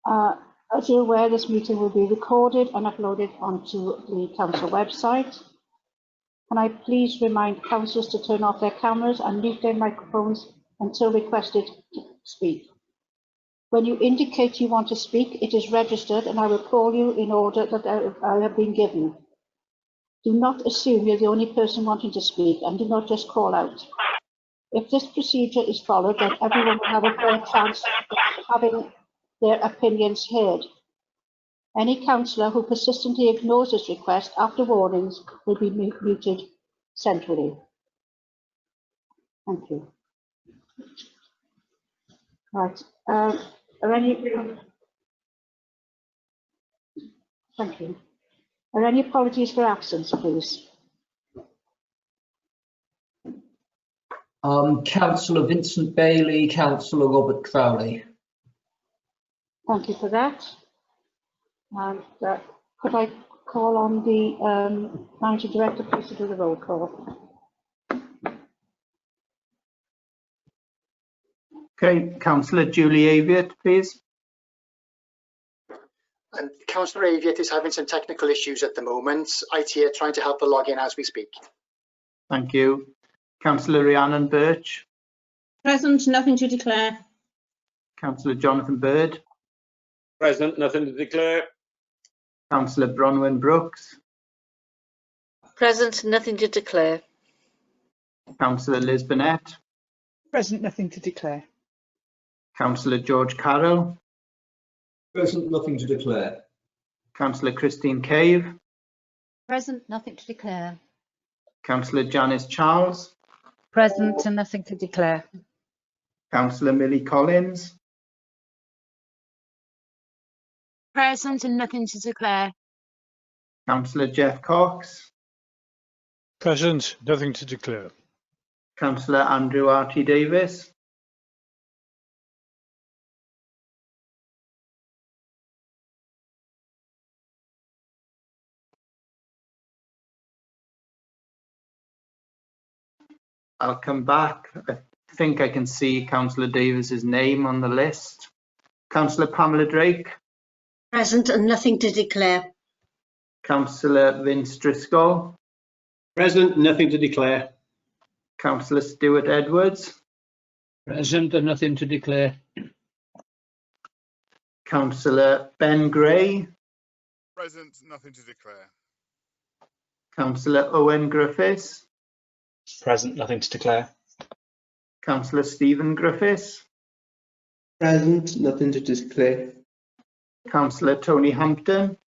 As you're aware, this meeting will be recorded and uploaded onto the council website. Can I please remind councillors to turn off their cameras and mute their microphones until requested to speak. When you indicate you want to speak, it is registered and I will call you in order that I have been given. Do not assume you're the only person wanting to speak and do not just call out. If this procedure is followed, then everyone will have a fair chance of having their opinions heard. Any councillor who persistently ignores this request after warnings will be muted centrally. Thank you. Right. Thank you. Are any apologies for absence, please? Councillor Vincent Bailey, Councillor Robert Crowley. Thank you for that. And could I call on the Managing Director, please, to do the roll call? Okay, Councillor Julie Aviat, please. And Councillor Aviat is having some technical issues at the moment. IT are trying to help her log in as we speak. Thank you. Councillor Rhiannon Birch. Present, nothing to declare. Councillor Jonathan Bird. Present, nothing to declare. Councillor Bronwyn Brooks. Present, nothing to declare. Councillor Liz Burnett. Present, nothing to declare. Councillor George Carroll. Present, nothing to declare. Councillor Christine Cave. Present, nothing to declare. Councillor Janice Charles. Present and nothing to declare. Councillor Millie Collins. Present and nothing to declare. Councillor Jeff Cox. Present, nothing to declare. Councillor Andrew R.T. Davis. I'll come back. I think I can see Councillor Davis's name on the list. Councillor Pamela Drake. Present and nothing to declare. Councillor Vince Driscoll. Present, nothing to declare. Councillor Stuart Edwards. Present and nothing to declare. Councillor Ben Gray. Present, nothing to declare. Councillor Owen Griffiths. Present, nothing to declare. Councillor Stephen Griffiths. Present, nothing to declare. Councillor Tony Hampton.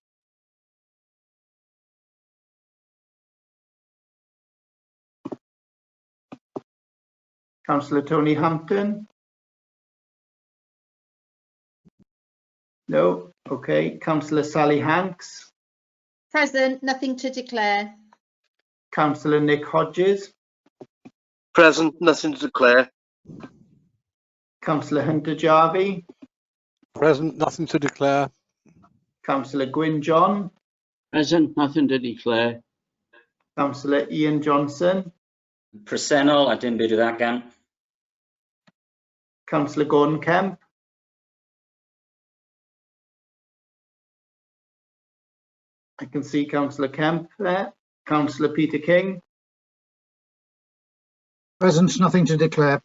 Councillor Tony Hampton. No. Okay. Councillor Sally Hanks. Present, nothing to declare. Councillor Nick Hodges. Present, nothing to declare. Councillor Hunter Jarvie. Present, nothing to declare. Councillor Gwyn John. Present, nothing to declare. Councillor Ian Johnson. Presennol, I didn't do that again. Councillor Gordon Kemp. I can see Councillor Kemp there. Councillor Peter King. Present, nothing to declare.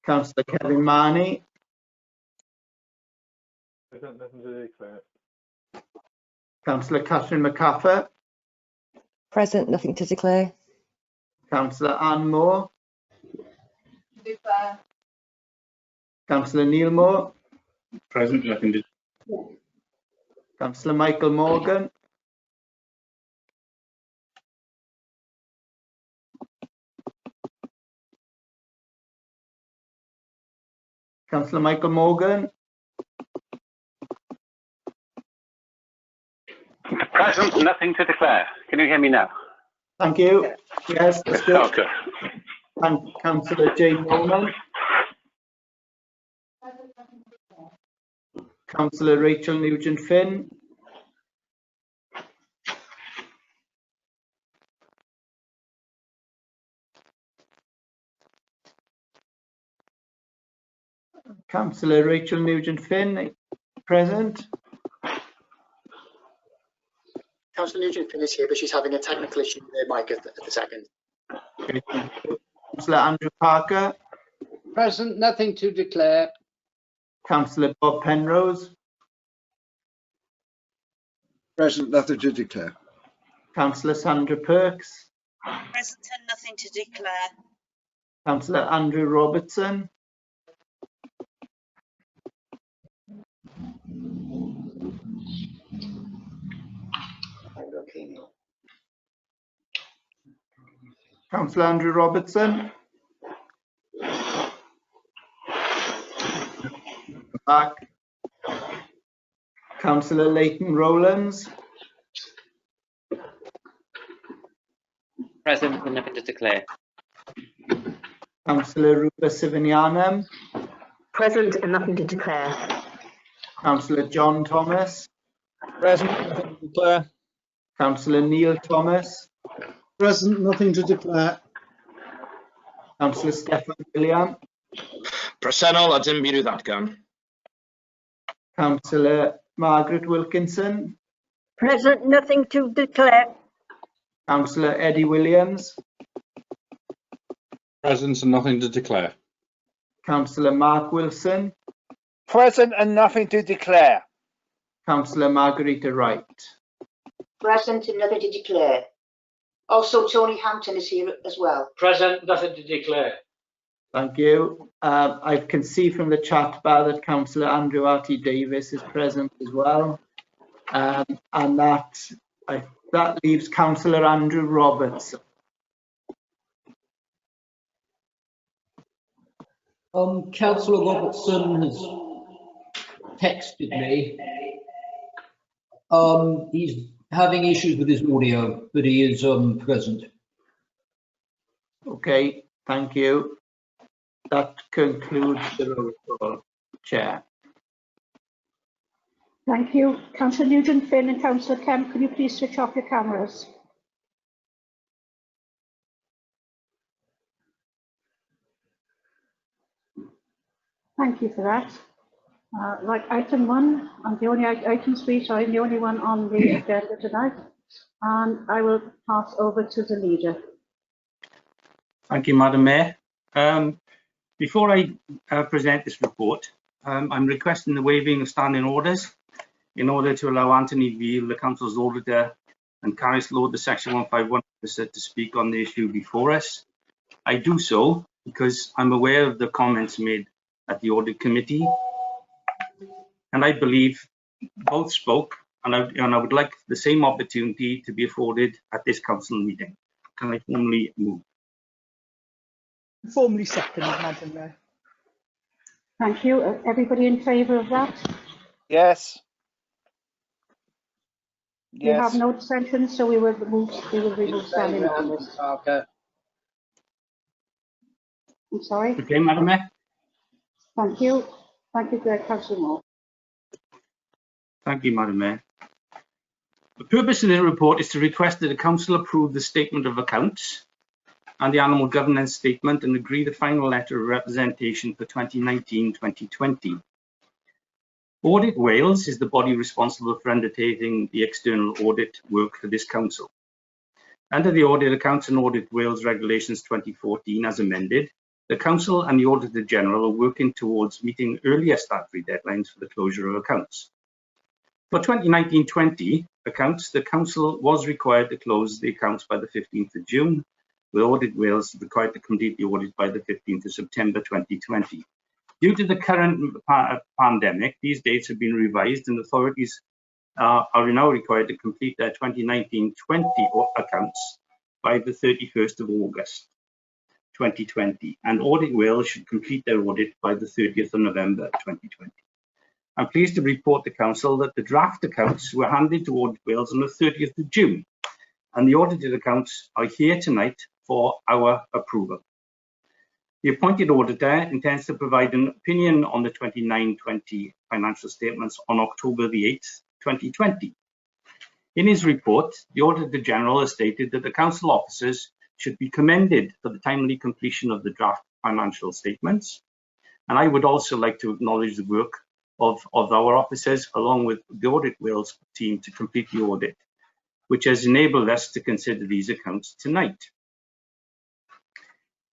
Councillor Kevin Marney. Present, nothing to declare. Councillor Catherine McCaffer. Present, nothing to declare. Councillor Anne Moore. Declare. Councillor Neil Moore. Present, nothing to declare. Councillor Michael Morgan. Councillor Michael Morgan. Present, nothing to declare. Can you hear me now? Thank you. Yes, that's good. Okay. And Councillor Jane Bowman. Councillor Rachel Nugent-Finn. Councillor Rachel Nugent-Finn, Present. Councillor Nugent-Finn is here, but she's having a technical issue with her mic at the second. Okay, thank you. Councillor Andrew Parker. Present, nothing to declare. Councillor Bob Penrose. Present, nothing to declare. Councillor Sandra Perks. Present and nothing to declare. Councillor Andrew Robertson. Councillor Andrew Robertson. Back. Councillor Leighton Rowlands. Present and nothing to declare. Councillor Rupa Sivinianam. Present and nothing to declare. Councillor John Thomas. Present, nothing to declare. Councillor Neil Thomas. Present, nothing to declare. Councillor Steffan William. Presennol, a dim byd ddatgan. Councillor Margaret Wilkinson. Present, nothing to declare. Councillor Eddie Williams. Present and nothing to declare. Councillor Mark Wilson. Present and nothing to declare. Councillor Margarita Wright. Present and nothing to declare. Also, Tony Hampton is here as well. Present, nothing to declare. Thank you. I can see from the chat bar that Councillor Andrew R.T. Davis is present as well. And that leaves Councillor Andrew Roberts. Councillor Robertson has texted me. He's having issues with his audio, but he is present. Okay, thank you. That concludes the roll call, Chair. Thank you. Councillor Nugent-Finn and Councillor Kemp, could you please switch off your cameras? Thank you for that. Right, item 1, I'm the only item 3, so I'm the only one on the agenda tonight, and I will pass over to the leader. Thank you, Madam Mayor. Before I present this report, I'm requesting the waiving of standing orders in order to allow Anthony Veal, the Council's auditor, and Caris Lord, the Section 151 officer, to speak on the issue before us. I do so because I'm aware of the comments made at the Audit Committee, and I believe both spoke, and I would like the same opportunity to be afforded at this council meeting. Can I formally move? Formally seconded, Madam Mayor. Thank you. Everybody in favour of that? Yes. We have no dissensions, so we will remove standing orders. Okay. I'm sorry. Okay, Madam Mayor. Thank you. Thank you, Councillor Moore. Thank you, Madam Mayor. The purpose of this report is to request that the Council approve the Statement of Accounts and the Animal Governance Statement and agree the final letter of representation for 2019-2020. Audit Wales is the body responsible for undertaking the external audit work for this council. Under the Audit Accounts and Audit Wales Regulations 2014 as amended, the Council and the Auditor General are working towards meeting earlier statutory deadlines for the closure of accounts. For 2019-20 accounts, the Council was required to close the accounts by the 15th of June, with Audit Wales required to complete the audit by the 15th of September 2020. Due to the current pandemic, these dates have been revised and authorities are now required to complete their 2019-20 accounts by the 31st of August 2020, and Audit Wales should complete their audit by the 30th of November 2020. I'm pleased to report to Council that the draft accounts were handed to Audit Wales on the 30th of June, and the audited accounts are here tonight for our approval. The appointed auditor intends to provide an opinion on the 29-20 financial statements on October the 8th, 2020. In his report, the Auditor General has stated that the Council officers should be commended for the timely completion of the draft financial statements. And I would also like to acknowledge the work of our officers, along with the Audit Wales team, to complete the audit, which has enabled us to consider these accounts tonight.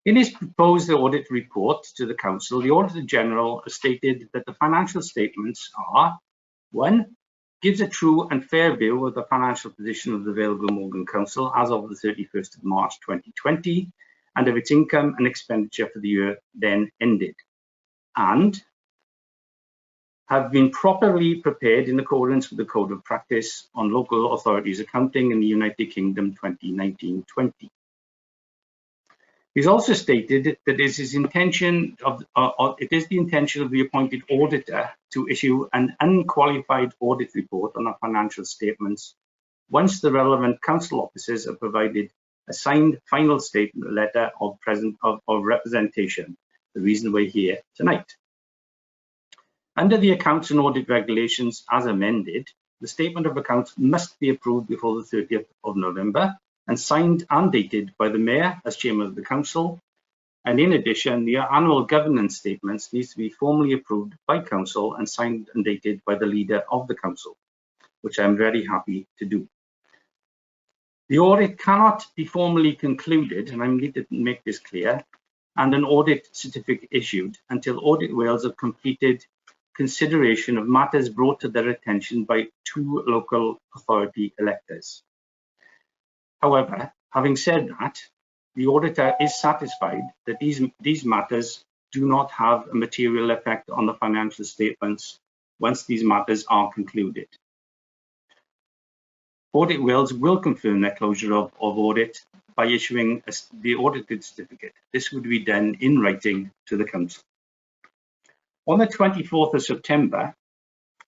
In his proposed audit report to the Council, the Auditor General has stated that the financial statements are: 1. Gives a true and fair view of the financial position of the Vale Glamorgan Council as of the 31st of March 2020 and of its income and expenditure for the year then ended, and have been properly prepared in accordance with the Code of Practice on Local Authorities Accounting in the United Kingdom 2019-20. He's also stated that it is the intention of the appointed auditor to issue an unqualified audit report on our financial statements once the relevant council officers have provided a signed final statement letter of representation, the reason we're here tonight. Under the Accounts and Audit Regulations as amended, the statement of accounts must be approved before the 30th of November and signed and dated by the Mayor as Chairman of the Council. And in addition, the annual governance statements needs to be formally approved by Council and signed and dated by the Leader of the Council, which I'm very happy to do. The audit cannot be formally concluded, and I need to make this clear, and an audit certificate issued until Audit Wales have completed consideration of matters brought to their attention by 2 local authority electors. However, having said that, the auditor is satisfied that these matters do not have a material effect on the financial statements once these matters are concluded. Audit Wales will confirm their closure of audit by issuing the audited certificate. This would be done in writing to the Council. On the 24th of September,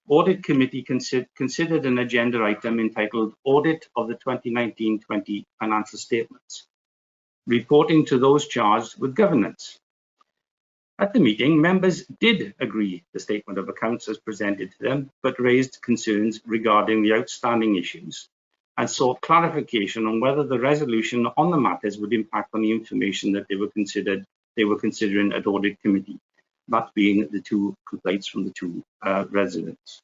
Audit Committee considered an agenda item entitled Audit of the 2019-20 Financial Statements, reporting to those charged with governance. At the meeting, members did agree the statement of accounts as presented to them, but raised concerns regarding the outstanding issues and sought clarification on whether the resolution on the matters would impact on the information that they were considering at Audit Committee, that being the 2 complaints from the 2 residents.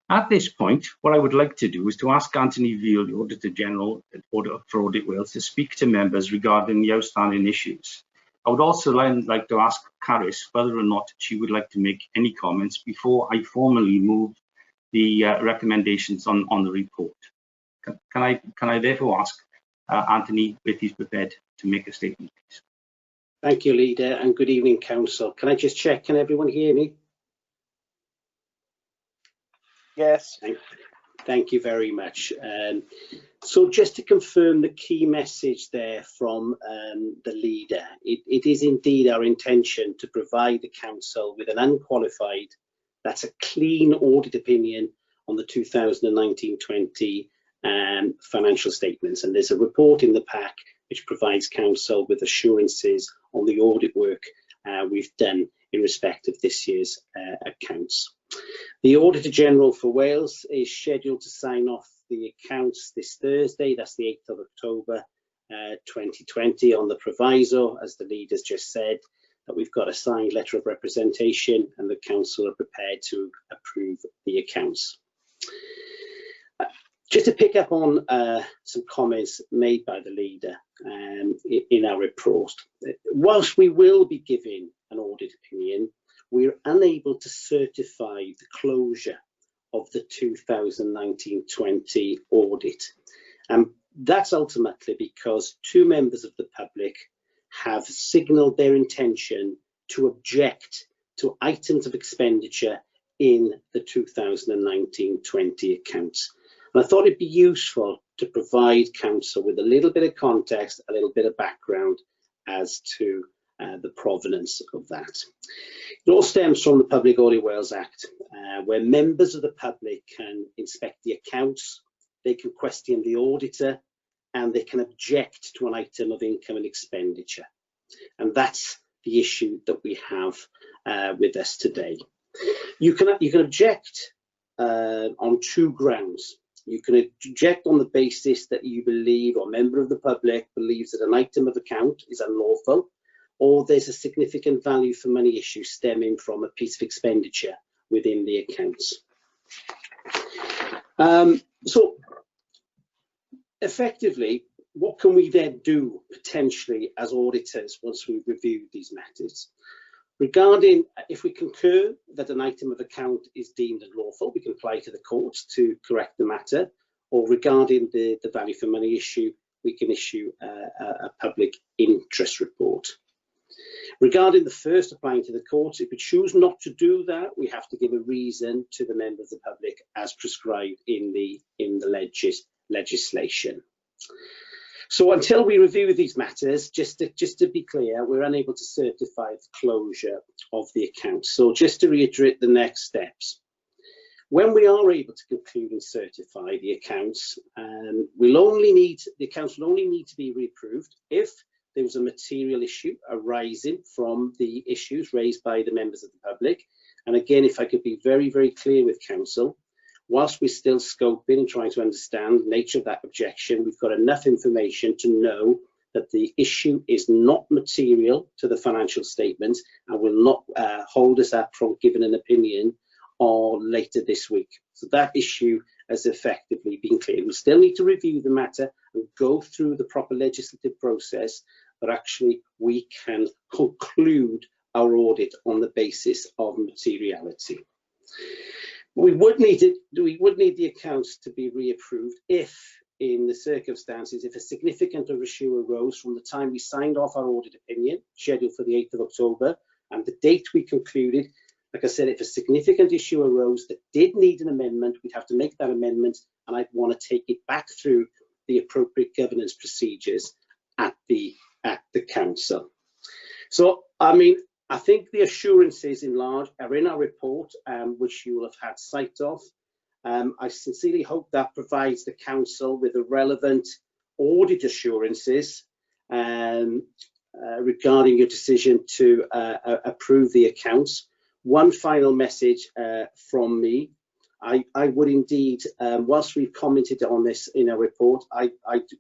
At this point, what I would like to do is to ask Anthony Veal, the Auditor General for Audit Wales, to speak to members regarding the outstanding issues. I would also like to ask Caris whether or not she would like to make any comments before I formally move the recommendations on the report. Can I therefore ask Anthony if he's prepared to make a statement, please? Thank you, Leader, and good evening, Council. Can I just check, can everyone hear me? Yes. Thank you very much. So just to confirm the key message there from the Leader, it is indeed our intention to provide the Council with an unqualified, that's a clean audit opinion on the 2019-20 financial statements. And there's a report in the pack which provides Council with assurances on the audit work we've done in respect of this year's accounts. The Auditor General for Wales is scheduled to sign off the accounts this Thursday, that's the 8th of October 2020, on the proviso, as the Leader's just said, that we've got a signed letter of representation and the Council are prepared to approve the accounts. Just to pick up on some comments made by the Leader in our report, whilst we will be giving an audit opinion, we're unable to certify the closure of the 2019-20 audit. That's ultimately because 2 members of the public have signalled their intention to object to items of expenditure in the 2019-20 accounts. And I thought it'd be useful to provide Council with a little bit of context, a little bit of background as to the provenance of that. It all stems from the Public Audit Wales Act, where members of the public can inspect the accounts, they can question the auditor, and they can object to an item of income and expenditure. And that's the issue that we have with us today. You can object on 2 grounds. You can object on the basis that you believe, or a member of the public believes, that an item of account is unlawful, or there's a significant value for money issue stemming from a piece of expenditure within the accounts. So effectively, what can we then do potentially as auditors once we've reviewed these matters? Regarding if we concur that an item of account is deemed unlawful, we can apply to the courts to correct the matter, or regarding the value for money issue, we can issue a public interest report. Regarding the first, applying to the courts, if we choose not to do that, we have to give a reason to the member of the public as prescribed in the legislation. So until we review these matters, just to be clear, we're unable to certify the closure of the account. So just to reiterate the next steps. When we are able to conclude and certify the accounts, the accounts will only need to be reapproved if there was a material issue arising from the issues raised by the members of the public. And again, if I could be very, very clear with council, whilst we're still scoping and trying to understand the nature of that objection, we've got enough information to know that the issue is not material to the financial statements and will not hold us up from giving an opinion or later this week. So that issue has effectively been cleared. We still need to review the matter and go through the proper legislative process, but actually we can conclude our audit on the basis of materiality. We would need the accounts to be reapproved if, in the circumstances, if a significant issue arose from the time we signed off our audit opinion, scheduled for the 8th of October, and the date we concluded. Like I said, if a significant issue arose that did need an amendment, we'd have to make that amendment, and I'd want to take it back through the appropriate governance procedures at the council. So, I mean, I think the assurances in large are in our report, which you will have had sight of. I sincerely hope that provides the council with the relevant audit assurances regarding your decision to approve the accounts. One final message from me. I would indeed, whilst we've commented on this in our report, I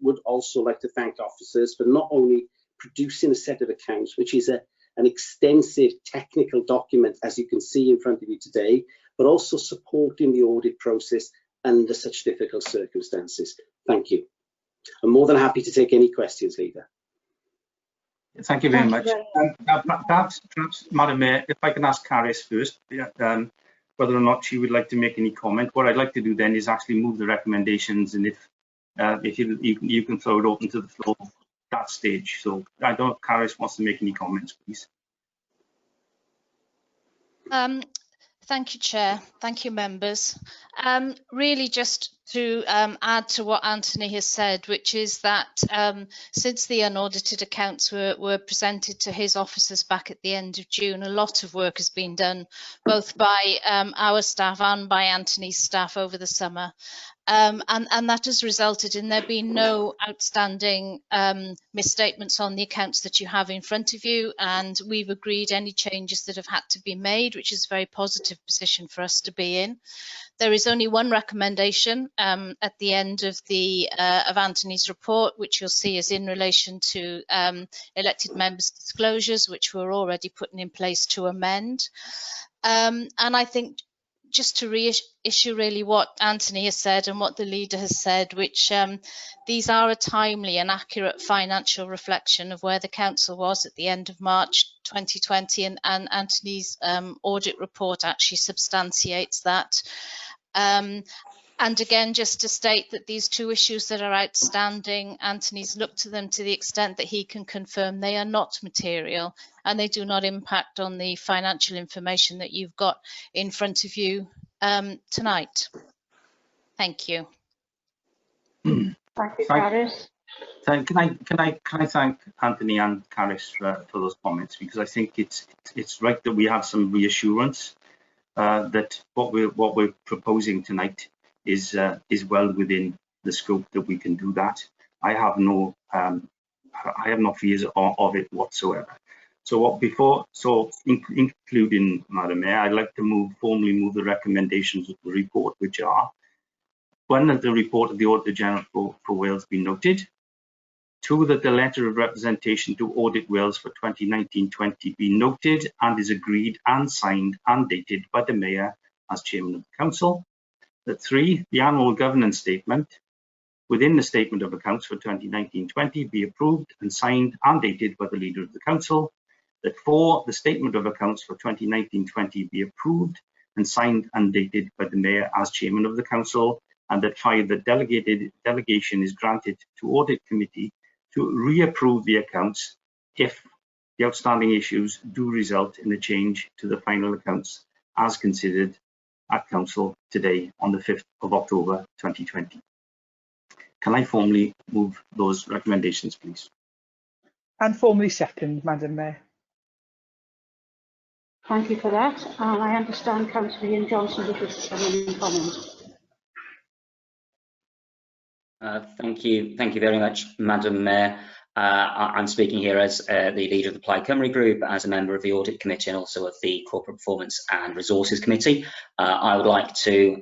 would also like to thank officers for not only producing a set of accounts, which is an extensive technical document, as you can see in front of you today, but also supporting the audit process under such difficult circumstances. Thank you. I'm more than happy to take any questions, Leader. Thank you very much. Perhaps, Madam Mayor, if I can ask Caris first, whether or not she would like to make any comment. What I'd like to do then is actually move the recommendations, and if you can throw it open to the floor at that stage. So I don't know if Caris wants to make any comments, please. Thank you, Chair. Thank you, members. Really just to add to what Anthony has said, which is that since the unaudited accounts were presented to his officers back at the end of June, a lot of work has been done, both by our staff and by Anthony's staff over the summer. And that has resulted in there being no outstanding misstatements on the accounts that you have in front of you, and we've agreed any changes that have had to be made, which is a very positive position for us to be in. There is only one recommendation at the end of Anthony's report, which you'll see is in relation to elected members' disclosures, which were already put in place to amend. And I think just to reissue really what Anthony has said and what the leader has said, which these are a timely and accurate financial reflection of where the council was at the end of March 2020, and Anthony's audit report actually substantiates that. And again, just to state that these two issues that are outstanding, Anthony's looked to them to the extent that he can confirm they are not material and they do not impact on the financial information that you've got in front of you tonight. Thank you. Thank you, Caris. Can I thank Anthony and Caris for those comments, because I think it's right that we have some reassurance that what we're proposing tonight is well within the scope that we can do that. I have no fears of it whatsoever. So including Madam Mayor, I'd like to formally move the recommendations of the report, which are: one, that the report of the Auditor General for Wales be noted. 2, that the letter of representation to Audit Wales for 2019-20 be noted and is agreed and signed and dated by the Mayor as Chairman of the Council. That 3, the annual governance statement within the Statement of Accounts for 2019-20 be approved and signed and dated by the Leader of the Council. That 4, the Statement of Accounts for 2019-20 be approved and signed and dated by the Mayor as Chairman of the Council. And that 5, the delegation is granted to Audit Committee to reapprove the accounts if the outstanding issues do result in a change to the final accounts as considered at Council today on the 5th of October 2020. Can I formally move those recommendations, please? And formally second, Madam Mayor. Thank you for that. And I understand Councillor Ian Johnson wishes to come in and comment. Thank you very much, Madam Mayor. I'm speaking here as the leader of the Plaid Cymru Group, as a member of the Audit Committee and also of the Corporate Performance and Resources Committee. I would like to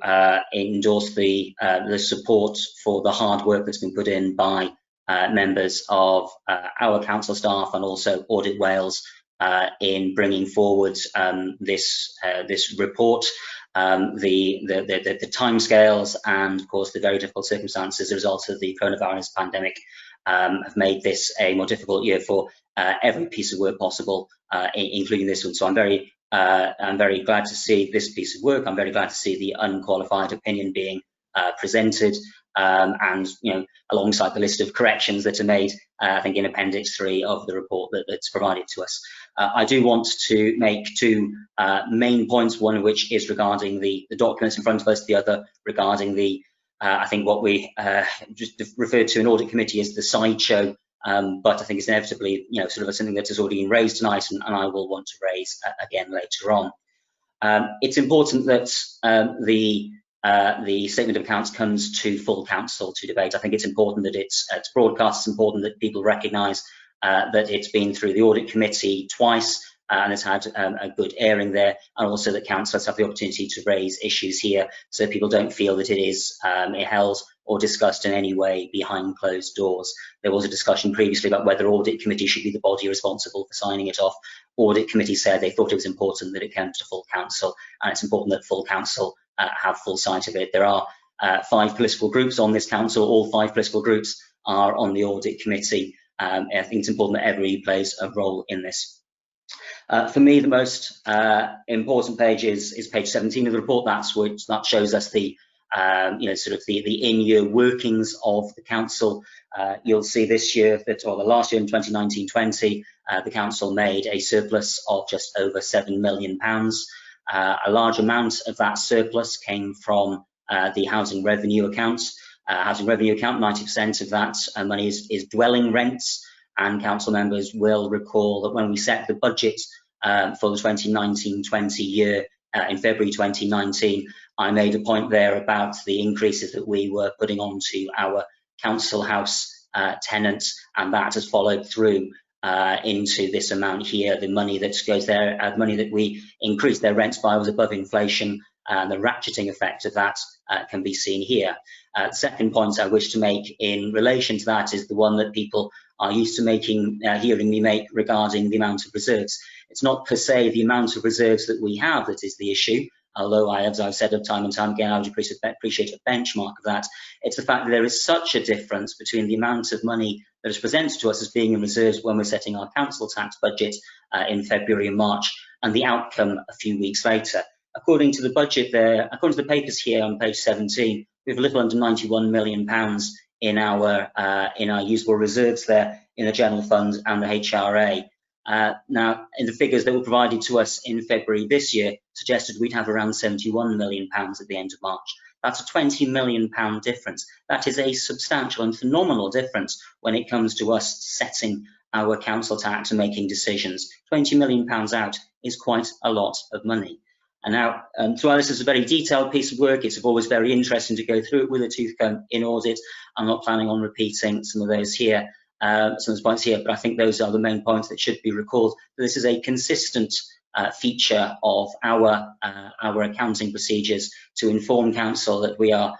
endorse the support for the hard work that's been put in by members of our council staff and also Audit Wales in bringing forward this report. The timescales and, of course, the very difficult circumstances as a result of the coronavirus pandemic have made this a more difficult year for every piece of work possible, including this one. So I'm very glad to see this piece of work. I'm very glad to see the unqualified opinion being presented, and alongside the list of corrections that are made, I think in Appendix 3 of the report that's provided to us. I do want to make 2 main points, one of which is regarding the documents in front of us, the other regarding the I think what we just referred to in Audit Committee as the sideshow, but I think it's inevitably sort of something that has already been raised tonight, and I will want to raise again later on. It's important that the Statement of Accounts comes to full council to debate. I think it's important that it's broadcast. It's important that people recognise that it's been through the Audit Committee twice and it's had a good airing there, and also that councillors have the opportunity to raise issues here so people don't feel that it is held or discussed in any way behind closed doors. There was a discussion previously about whether Audit Committee should be the body responsible for signing it off. Audit Committee said they thought it was important that it came to full council, and it's important that full council have full sight of it. There are 5 political groups on this council. All 5 political groups are on the Audit Committee. I think it's important that everybody plays a role in this. For me, the most important page is page 17 of the report. That shows us the sort of the in-year workings of the council. You'll see this year that, or the last year in 2019-20, the council made a surplus of just over £7 million. A large amount of that surplus came from the housing revenue account. 90% of that money is dwelling rents, and council members will recall that when we set the budget for the 2019-20 year in February 2019, I made a point there about the increases that we were putting onto our council house tenants, and that has followed through into this amount here. The money that goes there, the money that we increased their rents by was above inflation, and the ratcheting effect of that can be seen here. The second point I wish to make in relation to that is the one that people are used to hearing me make regarding the amount of reserves. It's not per se the amount of reserves that we have that is the issue, although as I've said time and time again, I would appreciate a benchmark of that. It's the fact that there is such a difference between the amount of money that is presented to us as being in reserves when we're setting our council tax budget in February and March, and the outcome a few weeks later. According to the budget there, according to the papers here on page 17, we have a little under £91 million in our usable reserves there in the general fund and the HRA. Now, in the figures that were provided to us in February this year, suggested we'd have around £71 million at the end of March. That's a £20 million difference. That is a substantial and phenomenal difference when it comes to us setting our council tax and making decisions. £20 million out is quite a lot of money. And now, while this is a very detailed piece of work, it's always very interesting to go through it with a tooth comb in audit. I'm not planning on repeating some of those here, some of those points here, but I think those are the main points that should be recalled. This is a consistent feature of our accounting procedures to inform council that we are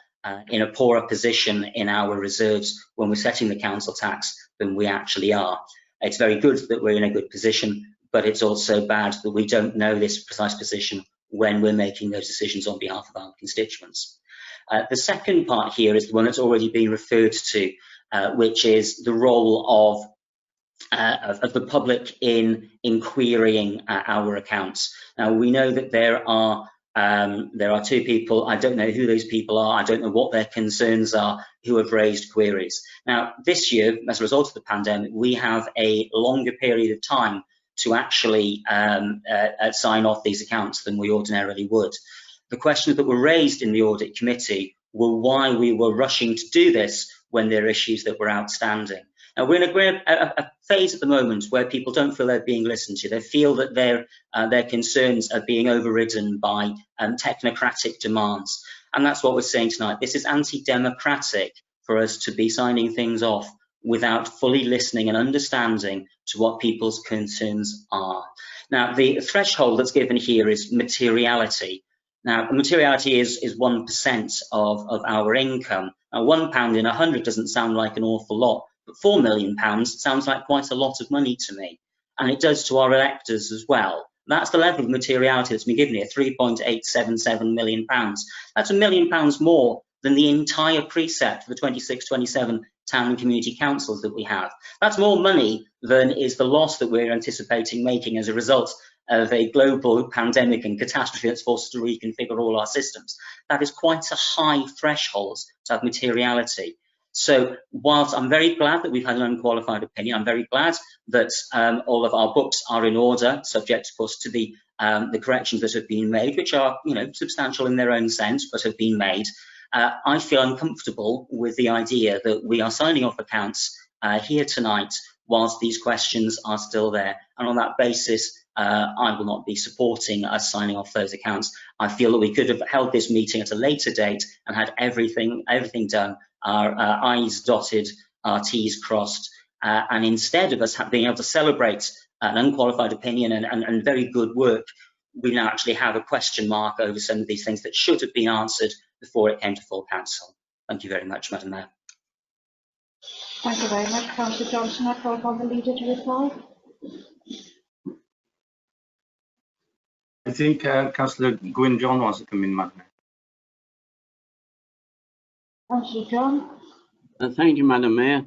in a poorer position in our reserves when we're setting the council tax than we actually are. It's very good that we're in a good position, but it's also bad that we don't know this precise position when we're making those decisions on behalf of our constituents. The second part here is the one that's already been referred to, which is the role of the public in querying our accounts. Now, we know that there are two people. I don't know who those people are. I don't know what their concerns are, who have raised queries. Now, this year, as a result of the pandemic, we have a longer period of time to actually sign off these accounts than we ordinarily would. The questions that were raised in the audit committee were why we were rushing to do this when there are issues that were outstanding. Now, we're in a phase at the moment where people don't feel they're being listened to. They feel that their concerns are being overridden by technocratic demands. And that's what we're saying tonight. This is anti-democratic for us to be signing things off without fully listening and understanding to what people's concerns are. Now, the threshold that's given here is materiality. Now, materiality is 1% of our income. Now, £1 in 100 doesn't sound like an awful lot, but £4 million sounds like quite a lot of money to me. And it does to our electors as well. That's the level of materiality that's been given here, £3.877 million. That's £1 million more than the entire precept for the 26-27 town and community councils that we have. That's more money than is the loss that we're anticipating making as a result of a global pandemic and catastrophe that's forced us to reconfigure all our systems. That is quite a high threshold to have materiality. So whilst I'm very glad that we've had an unqualified opinion, I'm very glad that all of our books are in order, subject of course to the corrections that have been made, which are substantial in their own sense, but have been made. I feel uncomfortable with the idea that we are signing off accounts here tonight whilst these questions are still there. And on that basis, I will not be supporting us signing off those accounts. I feel that we could have held this meeting at a later date and had everything done, our I's dotted, our T's crossed, and instead of us being able to celebrate an unqualified opinion and very good work, we now actually have a question mark over some of these things that should have been answered before it came to full council. Thank you very much, Madam Mayor. Thank you very much, Councillor Johnson. I call upon the leader to reply. I think Councillor Gwyn John wants to come in, Madam Mayor. Councillor John. Thank you, Madam Mayor.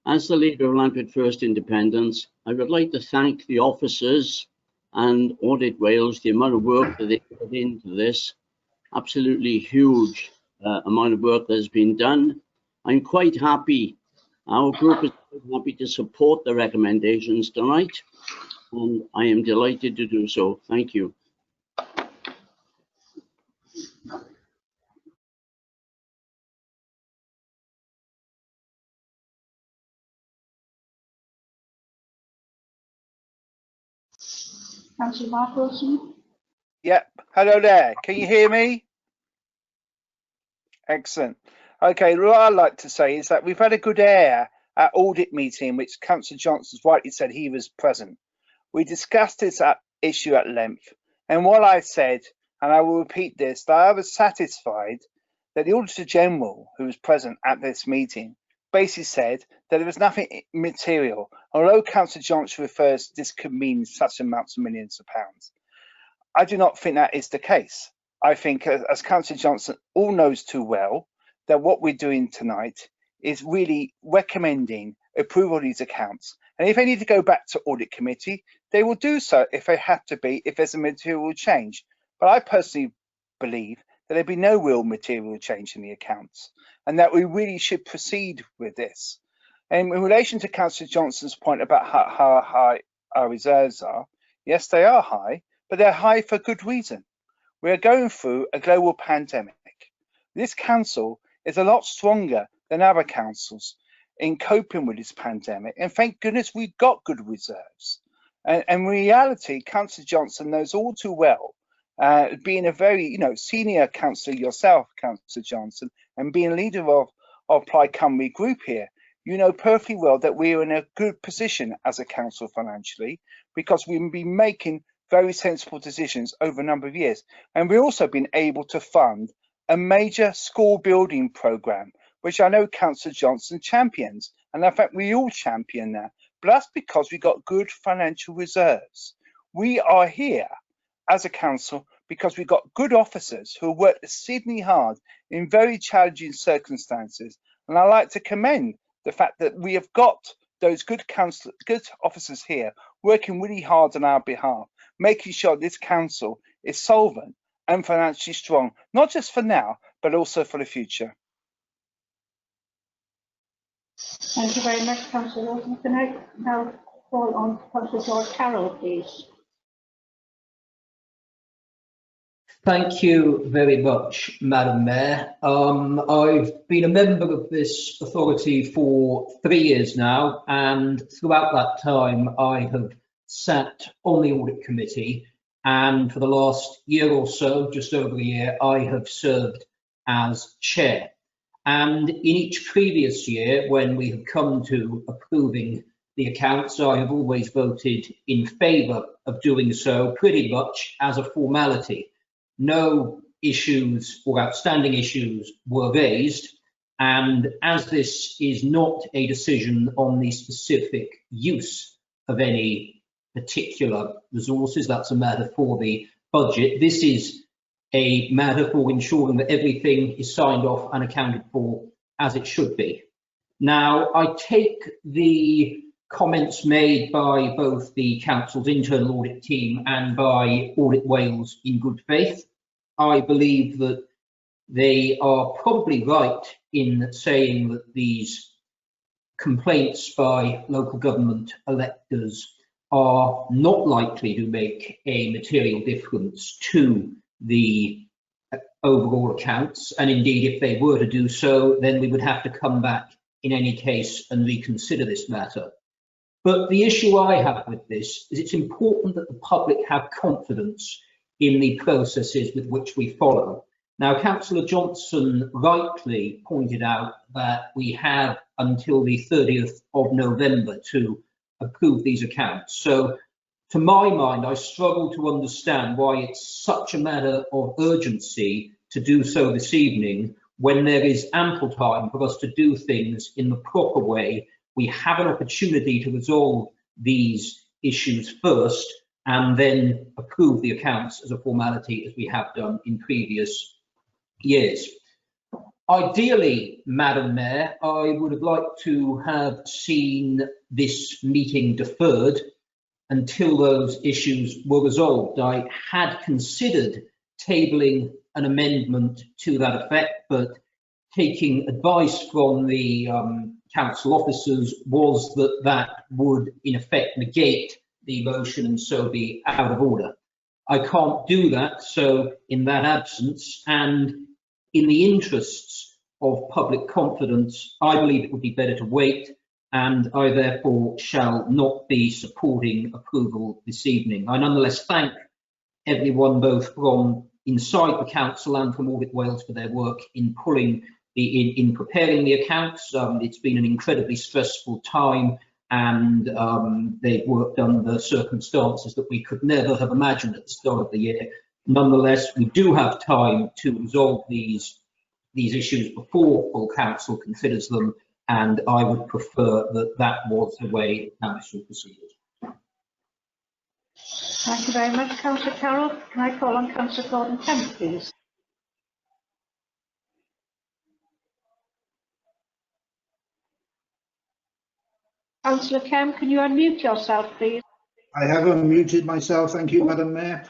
As the leader of Lampeter First Independence, I would like to thank the officers and Audit Wales, the amount of work that they put into this. Absolutely huge amount of work that has been done. I'm quite happy. Our group is quite happy to support the recommendations tonight, and I am delighted to do so. Thank you. Councillor Mark Wilson. Yep. Hello there. Can you hear me? Excellent. Okay, what I'd like to say is that we've had a good air at audit meeting in which Councillor Johnson rightly said he was present. We discussed this issue at length, and what I said, and I will repeat this, that I was satisfied that the Auditor General, who was present at this meeting, basically said that there was nothing material, although Councillor Johnson refers this could mean such amounts of millions of pounds. I do not think that is the case. I think, as Councillor Johnson all knows too well, that what we're doing tonight is really recommending approval of these accounts. And if they need to go back to audit committee, they will do so if they have to be, if there's a material change. But I personally believe that there'll be no real material change in the accounts and that we really should proceed with this. And in relation to Councillor Johnson's point about how high our reserves are, yes, they are high, but they're high for good reason. We are going through a global pandemic. This council is a lot stronger than other councils in coping with this pandemic, and thank goodness we've got good reserves. And in reality, Councillor Johnson knows all too well, being a very senior councillor yourself, Councillor Johnson, and being leader of Plaid Cymru group here, you know perfectly well that we're in a good position as a council financially, because we've been making very sensible decisions over a number of years, and we've also been able to fund a major school building programme, which I know Councillor Johnson champions, and in fact we all champion that, but that's because we got good financial reserves. We are here as a council because we've got good officers who work exceedingly hard in very challenging circumstances, and I like to commend the fact that we have got those good officers here working really hard on our behalf, making sure this council is solvent and financially strong, not just for now, but also for the future. Thank you very much, Councillor Wilson. Can I now call on Councillor George Carroll, please? Thank you very much, Madam Mayor. I've been a member of this authority for 3 years now, and throughout that time I have sat on the audit committee, and for the last year or so, just over a year, I have served as chair. And in each previous year, when we have come to approving the accounts, I have always voted in favour of doing so pretty much as a formality. No issues or outstanding issues were raised, and as this is not a decision on the specific use of any particular resources, that's a matter for the budget. This is a matter for ensuring that everything is signed off and accounted for as it should be. Now, I take the comments made by both the Council's internal audit team and by Audit Wales in good faith. I believe that they are probably right in saying that these complaints by local government electors are not likely to make a material difference to the overall accounts, and indeed if they were to do so, then we would have to come back in any case and reconsider this matter. But the issue I have with this is it's important that the public have confidence in the processes with which we follow. Now, Councillor Johnson rightly pointed out that we have until the 30th of November to approve these accounts. So, to my mind, I struggle to understand why it's such a matter of urgency to do so this evening when there is ample time for us to do things in the proper way. We have an opportunity to resolve these issues first and then approve the accounts as a formality as we have done in previous years. Ideally, Madam Mayor, I would have liked to have seen this meeting deferred until those issues were resolved. I had considered tabling an amendment to that effect, but taking advice from the council officers was that that would in effect negate the motion and so be out of order. I can't do that, so in that absence and in the interests of public confidence, I believe it would be better to wait, and I therefore shall not be supporting approval this evening. I nonetheless thank everyone both from inside the council and from Audit Wales for their work in preparing the accounts. It's been an incredibly stressful time, and they've worked under circumstances that we could never have imagined at the start of the year. Nonetheless, we do have time to resolve these issues before full council considers them, and I would prefer that that was the way the council proceeded. Thank you very much, Councillor Carroll. Can I call on Councillor Gordon Kemp, please? Councillor Kemp, can you unmute yourself, please? I have unmuted myself. Thank you, Madam Mayor.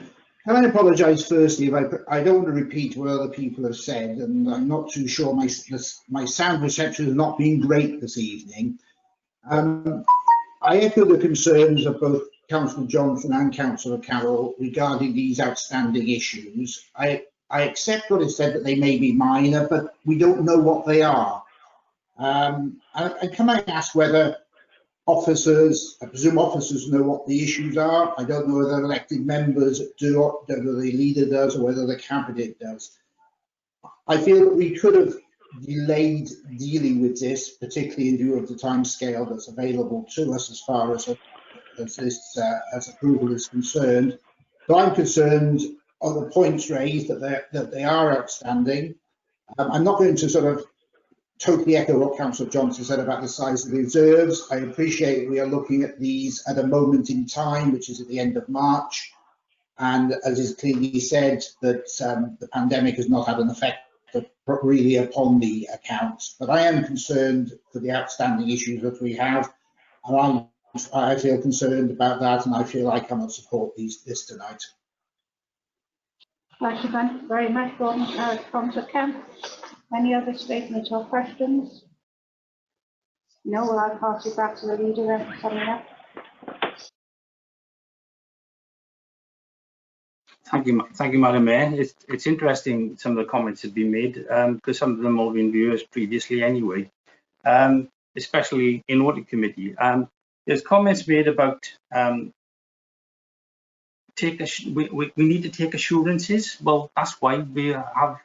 Can I apologise firstly if I don't want to repeat what other people have said, and I'm not too sure my sound reception has not been great this evening. I echo the concerns of both Councillor Johnson and Councillor Carroll regarding these outstanding issues. I accept what is said that they may be minor, but we don't know what they are. And can I ask whether officers, I presume officers know what the issues are. I don't know whether elected members do, whether the leader does, or whether the cabinet does. I feel that we could have delayed dealing with this, particularly in view of the time scale that's available to us as far as as approval is concerned. So I'm concerned on the points raised that they are outstanding. I'm not going to sort of totally echo what Councillor Johnson said about the size of the reserves. I appreciate we are looking at these at a moment in time, which is at the end of March. And as is clearly said, that the pandemic has not had an effect really upon the accounts. But I am concerned for the outstanding issues that we have. And I feel concerned about that, and I feel I cannot support this tonight. Thank you very much, Councillor Kemp. Any other statements or questions? No, well, I'll pass it back to the leader then for summing up. Thank you, Madam Mayor. It's interesting some of the comments have been made because some of them have been viewed previously anyway, especially in audit committee. There's comments made about we need to take assurances. Well, that's why we have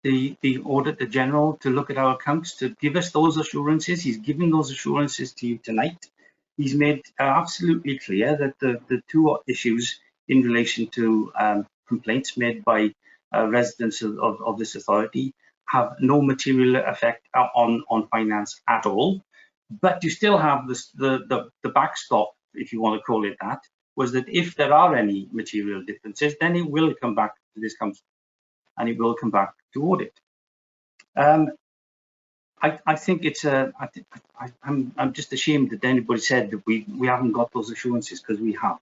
the Auditor General to look at our accounts, to give us those assurances. He's giving those assurances to you tonight. He's made absolutely clear that the two issues in relation to complaints made by residents of this authority have no material effect on finance at all. But you still have the backstop, if you want to call it that, was that if there are any material differences, then it will come back to this council and it will come back to audit. I think it's I'm just ashamed that anybody said that we haven't got those assurances, because we have.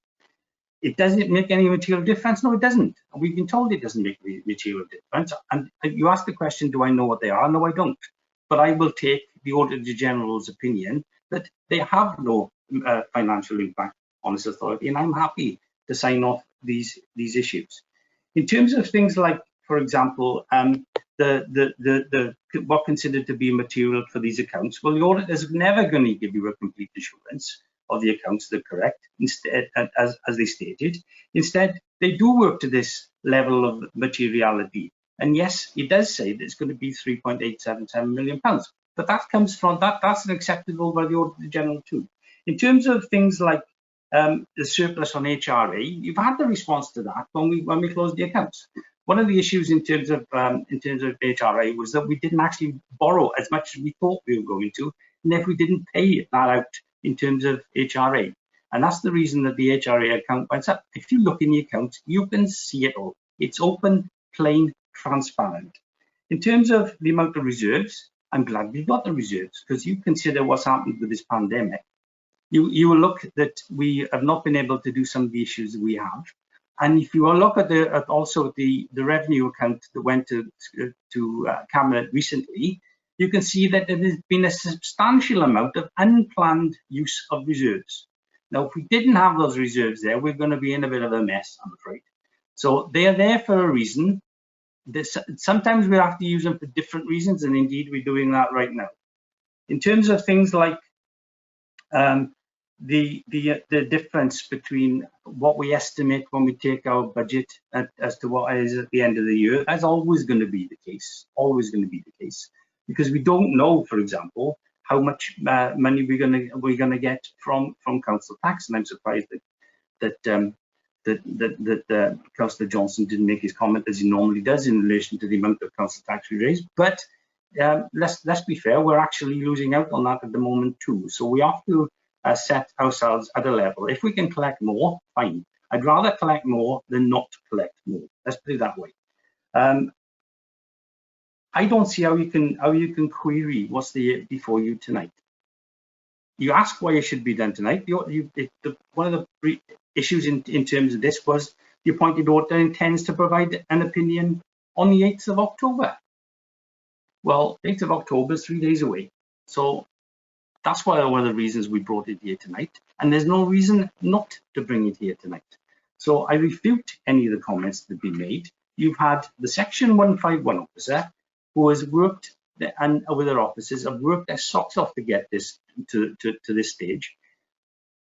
It doesn't make any material difference. No, it doesn't. We've been told it doesn't make any material difference. And you ask the question, do I know what they are? No, I don't. But I will take the Auditor General's opinion that they have no financial impact on this authority, and I'm happy to sign off these issues. In terms of things like, for example, what considered to be material for these accounts, well, the auditor is never going to give you a complete assurance of the accounts that are correct, instead, as they stated. Instead, they do work to this level of materiality. And yes, it does say that it's going to be £3.877 million, but that comes from that's acceptable by the Auditor General too. In terms of things like the surplus on HRA, you've had the response to that when we closed the accounts. One of the issues in terms of HRA was that we didn't actually borrow as much as we thought we were going to, and if we didn't pay that out in terms of HRA. And that's the reason that the HRA account went up. If you look in the account, you can see it all. It's open, plain, transparent. In terms of the amount of reserves, I'm glad we've got the reserves, because you consider what's happened with this pandemic. You will look that we have not been able to do some of the issues that we have. And if you will look at the revenue account that went to Cabinet recently, you can see that there has been a substantial amount of unplanned use of reserves. Now, if we didn't have those reserves there, we're going to be in a bit of a mess, I'm afraid. So they are there for a reason. Sometimes we have to use them for different reasons, and indeed we're doing that right now. In terms of things like the difference between what we estimate when we take our budget as to what is at the end of the year, that's always going to be the case, because we don't know, for example, how much money we're gonna get from council tax, and I'm surprised that Councillor Johnson didn't make his comment as he normally does in relation to the amount of council tax we raise. But let's be fair, we're actually losing out on that at the moment too. So we have to set ourselves at a level. If we can collect more, fine. I'd rather collect more than not collect more. Let's put it that way. I don't see how you can query what's before you tonight. You ask why it should be done tonight. One of the issues in terms of this was the appointed auditor intends to provide an opinion on the 8th of October. Well, 8th of October is 3 days away. So that's one of the reasons we brought it here tonight. And there's no reason not to bring it here tonight. So I refute any of the comments that have been made. You've had the Section 151 officer who has worked, and with their officers have worked their socks off to get this to this stage.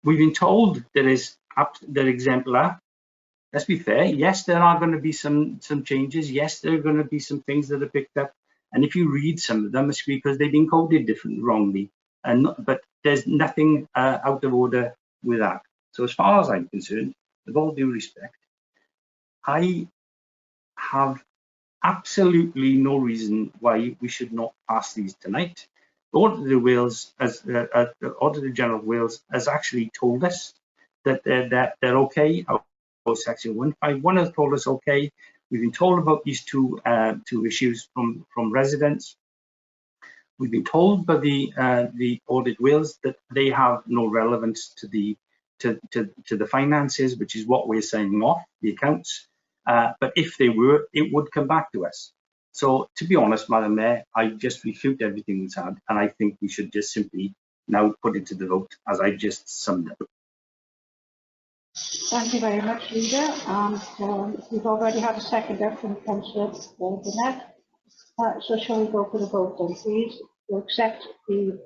We've been told they're exemplar. Let's be fair. Yes, there are going to be some changes. Yes, there are going to be some things that are picked up. And if you read some of them, it's because they've been coded wrongly. But there's nothing out of order with that. So as far as I'm concerned, with all due respect, I have absolutely no reason why we should not pass these tonight. The Auditor of Wales, the Auditor General of Wales, has actually told us that they're okay. Our section 151 has told us okay. We've been told about these two issues from residents. We've been told by the Audit Wales that they have no relevance to the finances, which is what we're signing off, the accounts. But if they were, it would come back to us. So to be honest, Madam Mayor, I just refute everything that's had, and I think we should just simply now put it to the vote as I just summed up. Thank you very much, Leader. And we've already had a seconder from Councillor Burnett. So shall we go for the vote then, please? To accept the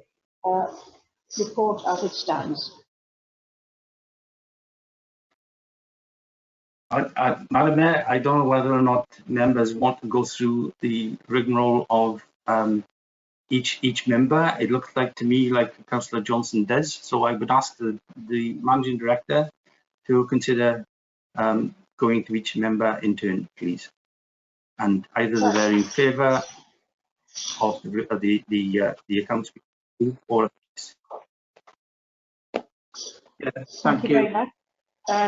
report as it stands. Madam Mayor, I don't know whether or not members want to go through the rigmarole of each member. It looks like to me like Councillor Johnson does. So I would ask the Managing Director to consider going to each member in turn, please. And either they're in favour of the accounts or Thank you very much.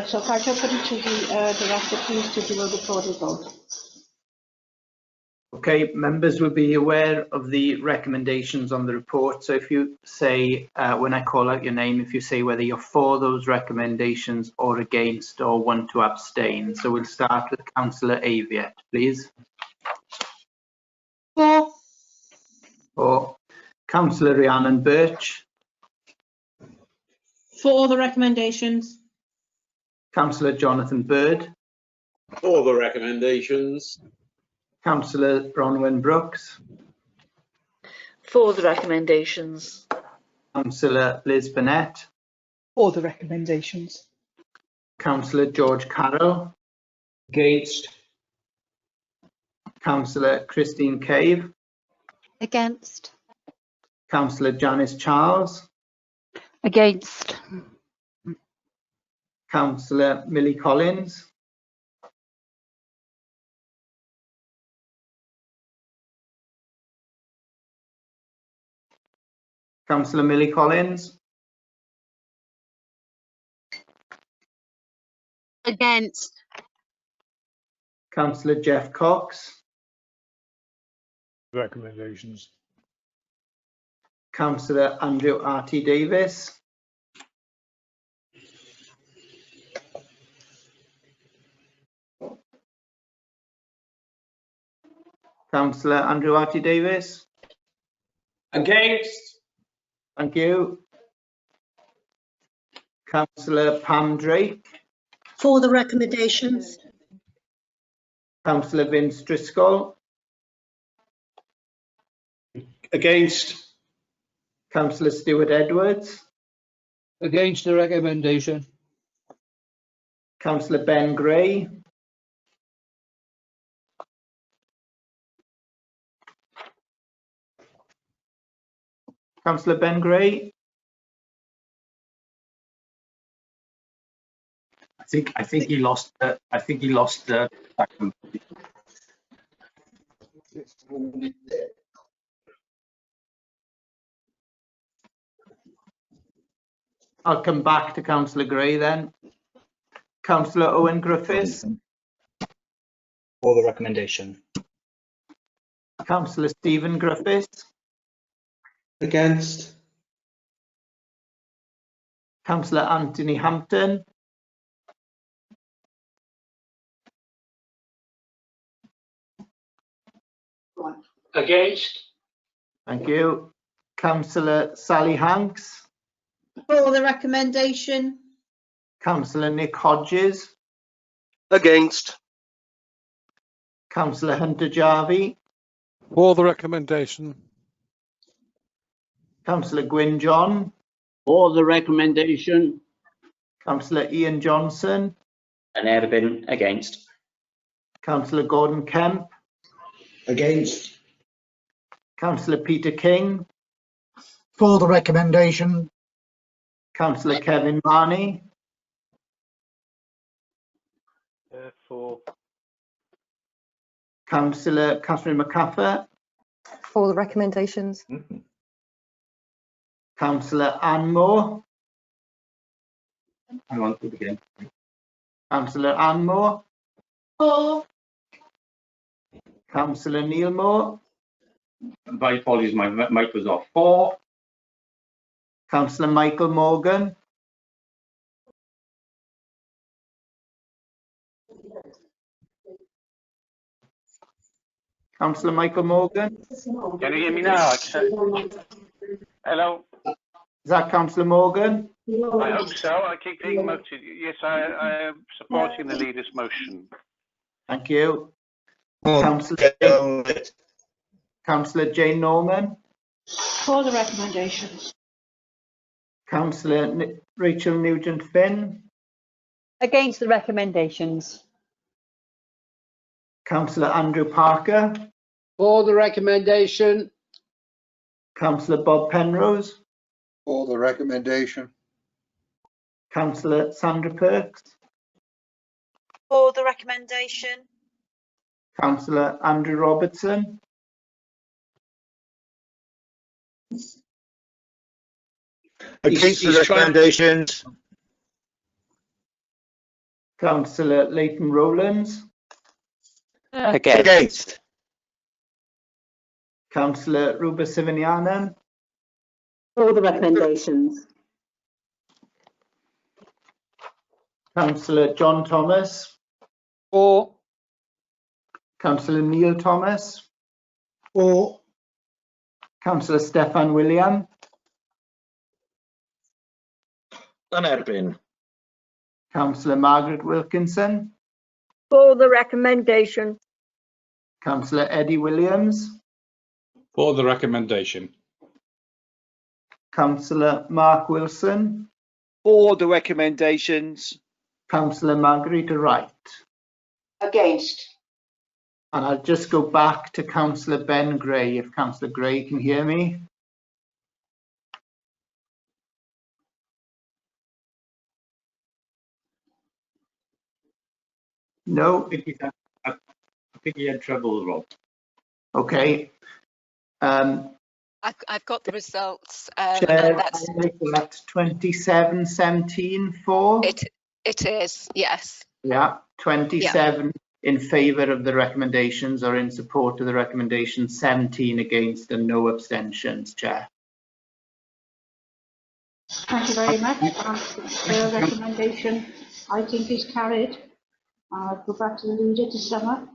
So can I just put it to the Director, please, to do a recorded vote? Okay, members will be aware of the recommendations on the report. So if you say, when I call out your name, if you say whether you're for those recommendations or against or want to abstain. So we'll start with Councillor Aviett, please. For. For. Councillor Rhiannon Birch. For the recommendations. Councillor Jonathan Bird. For the recommendations. Councillor Bronwyn Brooks. For the recommendations. Councillor Liz Burnett. For the recommendations. Councillor George Carroll. Against. Councillor Christine Cave. Against. Councillor Janice Charles. Against. Councillor Millie Collins. Councillor Millie Collins. Against. Councillor Jeff Cox. Recommendations. Councillor Andrew R.T. Davis. Councillor Andrew R.T. Davis. Against. Thank you. Councillor Pam Drake. For the recommendations. Councillor Vince Driscoll. Against. Councillor Stuart Edwards. Against the recommendation. Councillor Ben Gray. Councillor Ben Gray. I think he lost. I think he lost. I'll come back to Councillor Gray then. Councillor Owen Griffiths. For the recommendation. Councillor Stephen Griffiths. Against. Councillor Anthony Hampton. Against. Thank you. Councillor Sally Hanks. For the recommendation. Councillor Nick Hodges. Against. Councillor Hunter Jarvie. For the recommendation. Councillor Gwyn John. For the recommendation. Councillor Ian Johnson. And I'd have been against. Councillor Gordon Kemp. Against. Councillor Peter King. For the recommendation. Councillor Kevin Marney. For. Councillor Catherine McCaffer, For the recommendations. Councillor Anne Moore, Hang on, do it again. Councillor Anne Moore, For. Councillor Neil Moore, My apologies, my mic was off. For. Councillor Michael Morgan, Councillor Michael Morgan. Can you hear me now? Hello. Is that Councillor Morgan? I hope so. I keep being moted. Yes, I am supporting the leader's motion. Thank you. Councillor Jane Norman, For the recommendation. Councillor Rachel Nugent-Finn, Against the recommendations. Councillor Andrew Parker, For the recommendation. Councillor Bob Penrose, For the recommendation. Councillor Sandra Perks, For the recommendation. Councillor Andrew Robertson, Against the recommendations. Councillor Leighton Rowlands, Against. Councillor Ruba Sivinianen, For the recommendations. Councillor John Thomas, For. Councillor Neil Thomas, For. Councillor Steffan William, Yn erbyn. Councillor Margaret Wilkinson, For the recommendation. Councillor Eddie Williams, For the recommendation. Councillor Mark Wilson, For the recommendations. Councillor Margarita Wright. Against. And I'll just go back to Councillor Ben Gray, if Councillor Gray can hear me. No? I think he had trouble, Rob. Okay. I've got the results. Chair, And that's, that's 27-17 for? it is, yes. Yeah, 27 in favour of the recommendations or in support of the recommendations, 17 against and no abstentions, Chair. Thank you very much. The recommendation, I think, is carried. I'll go back to the leader to sum up.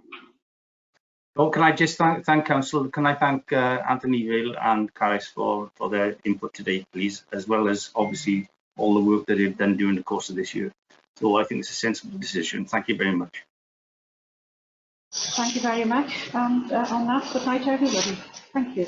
Oh, can I just thank Council? Can I thank Anthony Vale and Caris for their input today, please, as well as obviously all the work that they've done during the course of this year. So I think it's a sensible decision. Thank you very much. Thank you very much. And on that, good night, everybody. Thank you.